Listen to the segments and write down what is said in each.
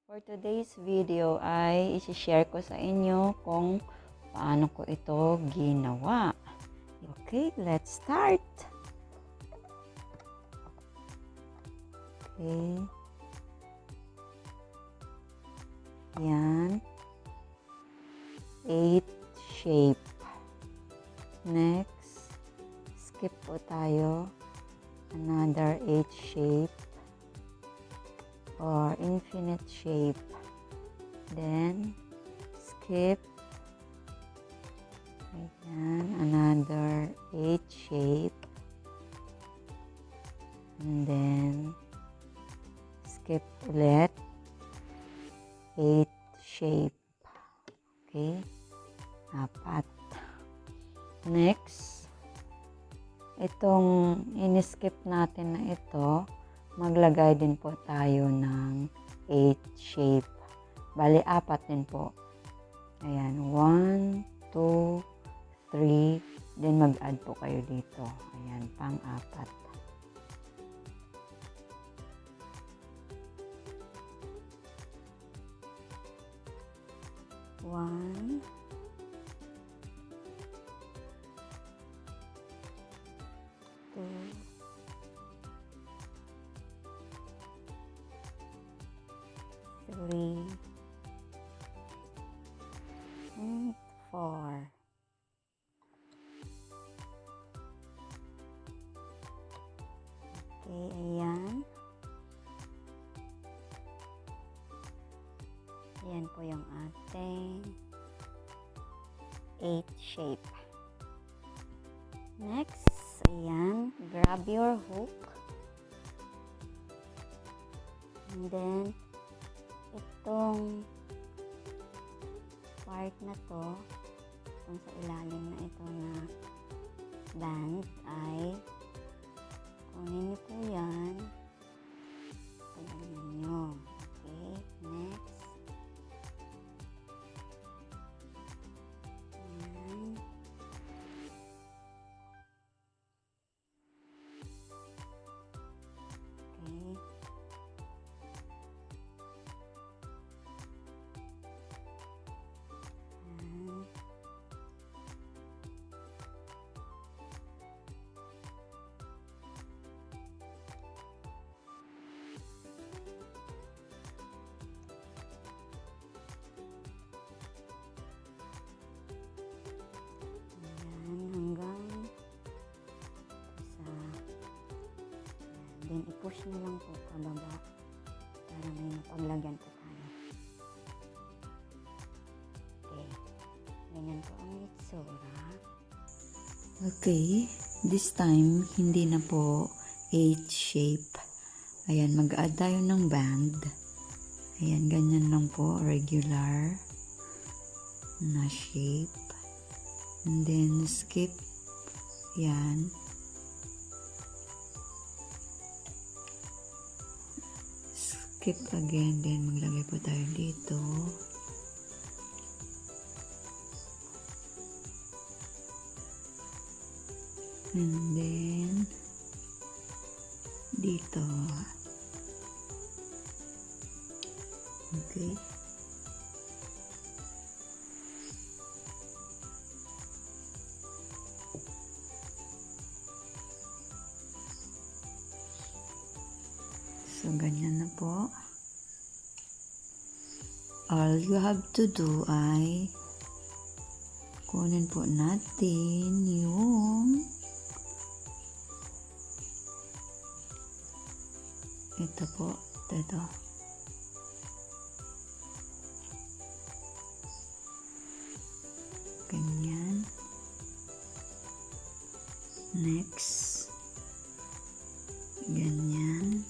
For today's video ay isi-share ko sa inyo kung paano ko ito ginawa. Okay, let's start. Okay. Yan. 8 shape. Next, skip po tayo. Another 8 shape or infinite shape. Then, skip. Ayan, another 8 shape. And then, skip ulit. 8 shape. Okay? 4. Next, itong in-skip natin na ito, maglagay din po tayo ng 8 shape. Bali, 4 din po. Ayan, 1, 2, 3. Then mag-add po kayo dito. Ayan, pang-4. One, two, three, and 4. Okay, ayan. Ayan po yung ating 8 shape. Next, ayan, grab your hook. And then, itong part na to, itong sa ilalim na ito na band ay kunin niyo po yan. Pagdagan nyo. Okay, next. Ayan. Okay. Then, i-push nyo lang po pababa para may mapaglagyan po tayo. Okay. Ganyan po ang itsura. Okay. This time, hindi na po 8 shape. Ayan, mag-add tayo ng band. Ayan, ganyan lang po. Regular na shape. And then, skip. Ayan. Skip again, then maglagay po tayo dito. And then dito. Okay. So, ganyan na po. All you have to do ay kunin po natin yung ito po. Ito. Ganyan. Next. Ganyan.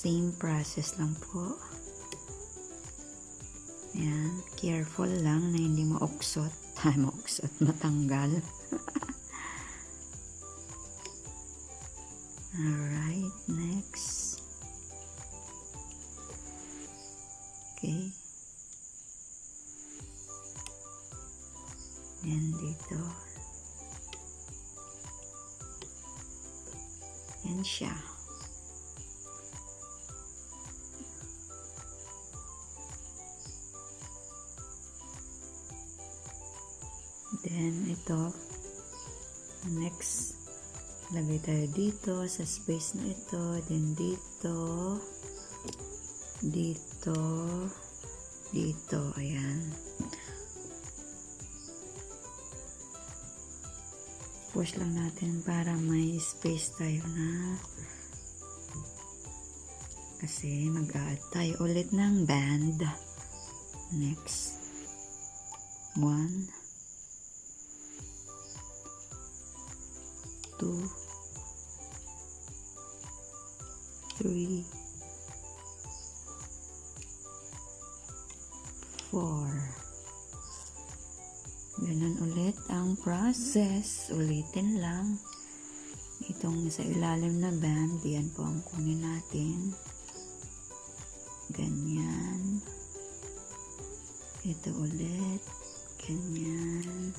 Same process lang po. Ayan. Careful lang na hindi mauksot. Mauksot. Matanggal. Alright. Next. Okay. And dito. Yan siya. Then, ito. Next, lagay tayo dito sa space na ito. Then, dito. Dito. Dito. Ayan. Push lang natin para may space tayo na kasi mag-add tayo ulit ng band. Next. 1 2 3 4. Ganun ulit ang process. Ulitin lang. Itong sa ilalim na band, yan po ang kunin natin. Ganyan. Ito ulit. Ganyan.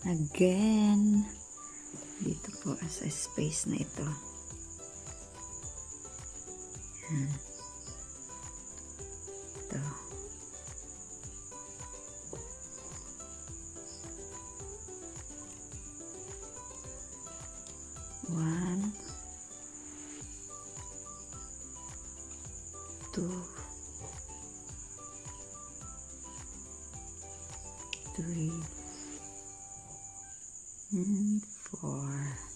Again, dito po sa space na ito. Yan. Ito. One, two, three, and 4.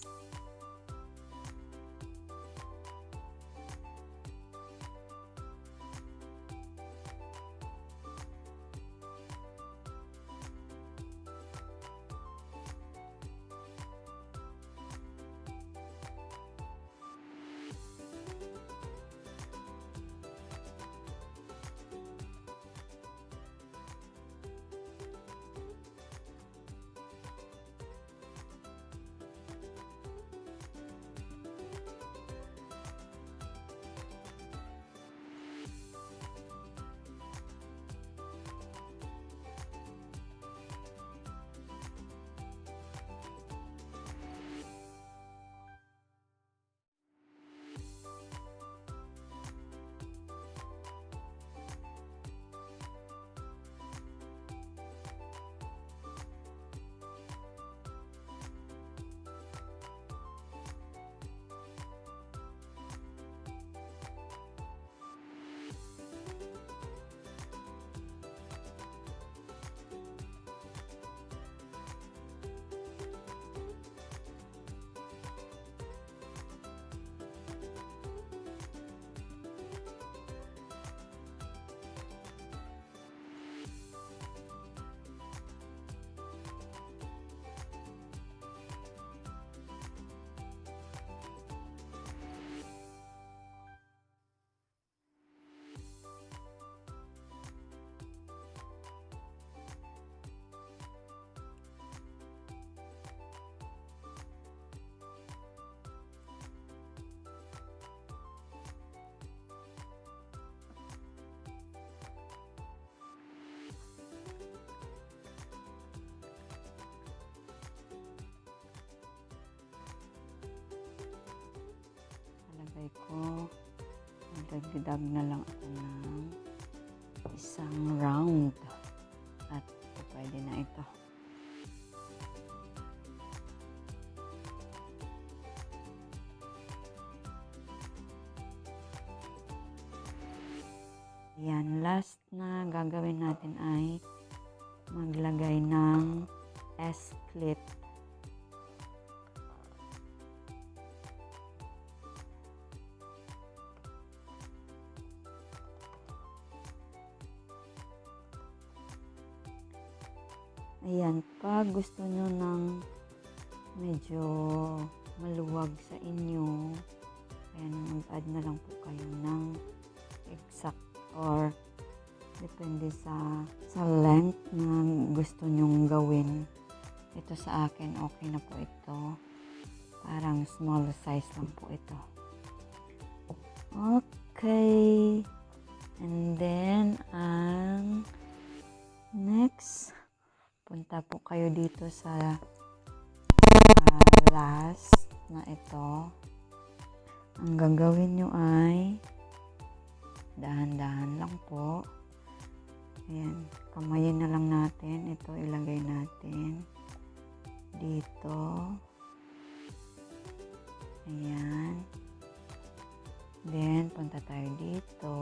Ko dagdag na lang ako ng isang round at pwede na ito. Yan, last na gagawin natin ay maglagay ng S-clip. Ayan, pag gusto nyo ng medyo maluwag sa inyo, ayan, mag-add na lang po kayo ng exact or Depende sa length na gusto nyong gawin. Ito sa akin, okay na po ito. Parang small size lang po ito. Okay. And then, ang next, punta po kayo dito sa last na ito. Ang gagawin nyo ay dahan-dahan lang po. Ayan, kamayin na lang natin. Ito ilagay natin dito. Ayan. Then, punta tayo dito.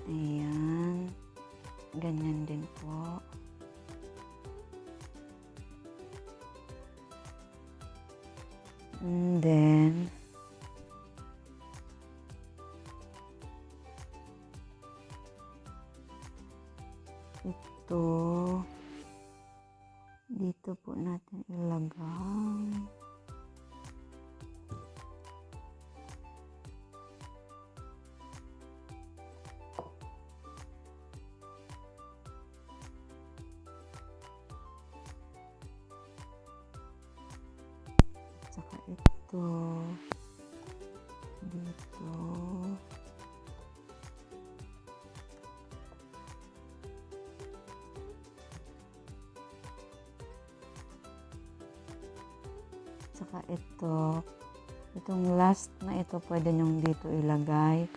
Ayan. Ganyan din po. And then, ito, dito po natin ilagay. Saka ito, dito. Saka ito, itong last na ito pwede nyong dito ilagay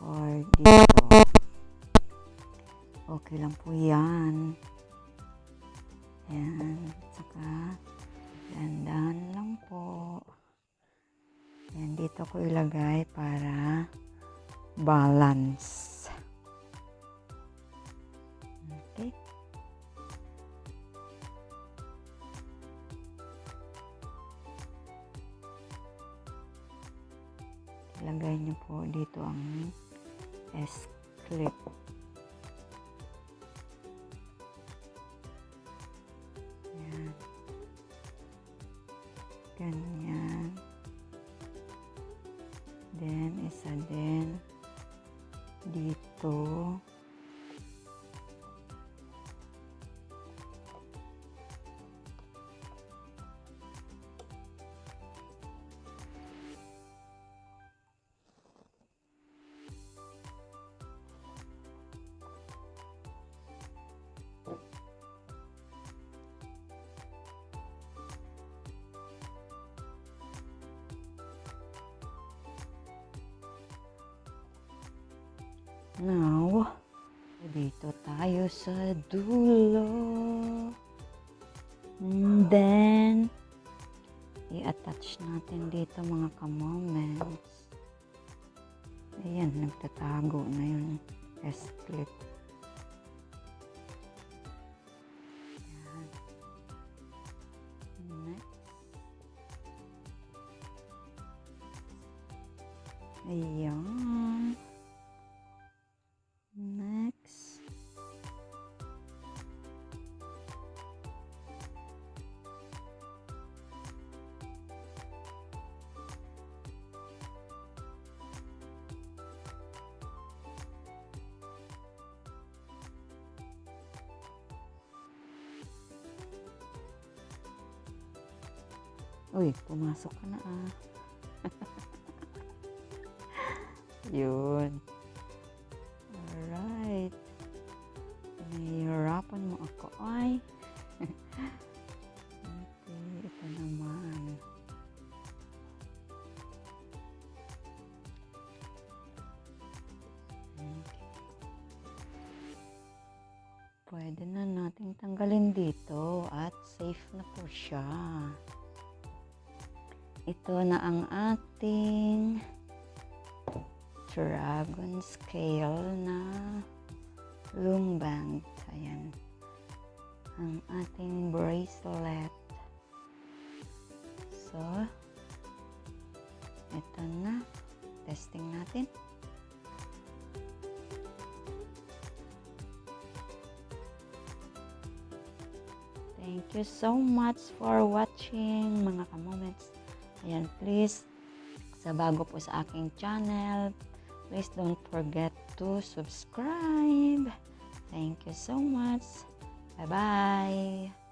or dito. Okay lang po yan. Ayan, saka dandan lang po. Ayan, dito ko ilagay para balance. Okay. Ilagay niyo po dito ang S-clip. Ayan. Ganyan. Then, isa din dito. Now, dito tayo sa dulo. And then, i-attach natin dito mga ka-moments. Ayan, nagtatago na yung S-clip. Ayan. Next. Ayan. Next. Uy, pumasok ka na ah. Yun. Alright. Nahihirapan mo ako ay. Okay, ito naman. Okay. Pwede na nating tanggalin dito at safe na po siya. Ito na ang ating dragon scale na loom band. Ayan. Ang ating bracelet. So, ito na. Testing natin. Thank you so much for watching mga ka-moments. Ayan, please, sa bago po sa aking channel, Please don't forget to subscribe. Thank you so much. Bye-bye.